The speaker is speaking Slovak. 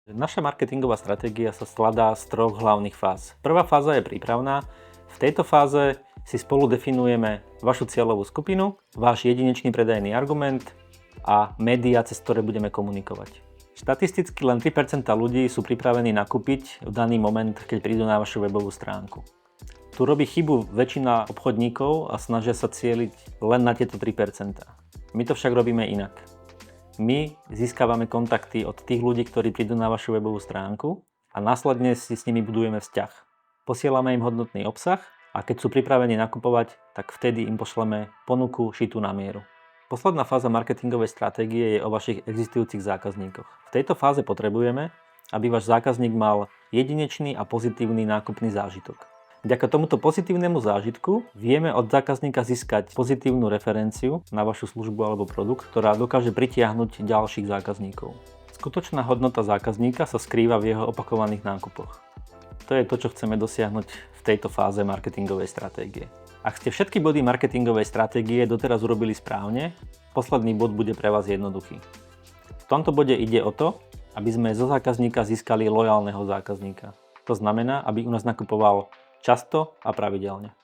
Naša marketingová stratégia sa skladá z troch hlavných fáz. Prvá fáza je prípravná. V tejto fáze si spolu definujeme vašu cieľovú skupinu, váš jedinečný predajný argument a médiá, cez ktoré budeme komunikovať. Štatisticky len 3% ľudí sú pripravení nakúpiť v daný moment, keď prídu na vašu webovú stránku. Tu robí chybu väčšina obchodníkov a snažia sa cieliť len na tieto 3%. My to však robíme inak. My získavame kontakty od tých ľudí, ktorí prídu na vašu webovú stránku a následne si s nimi budujeme vzťah. Posielame im hodnotný obsah a keď sú pripravení nakupovať, tak vtedy im pošleme ponuku šitú na mieru. Posledná fáza marketingovej stratégie je o vašich existujúcich zákazníkoch. V tejto fáze potrebujeme, aby váš zákazník mal jedinečný a pozitívny nákupný zážitok. Vďaka tomuto pozitívnemu zážitku vieme od zákazníka získať pozitívnu referenciu na vašu službu alebo produkt, ktorá dokáže pritiahnuť ďalších zákazníkov. Skutočná hodnota zákazníka sa skrýva v jeho opakovaných nákupoch. To je to, čo chceme dosiahnuť v tejto fáze marketingovej stratégie. Ak ste všetky body marketingovej stratégie doteraz urobili správne, posledný bod bude pre vás jednoduchý. V tomto bode ide o to, aby sme zo zákazníka získali lojálneho zákazníka. To znamená, aby u nás nakupoval často a pravidelne.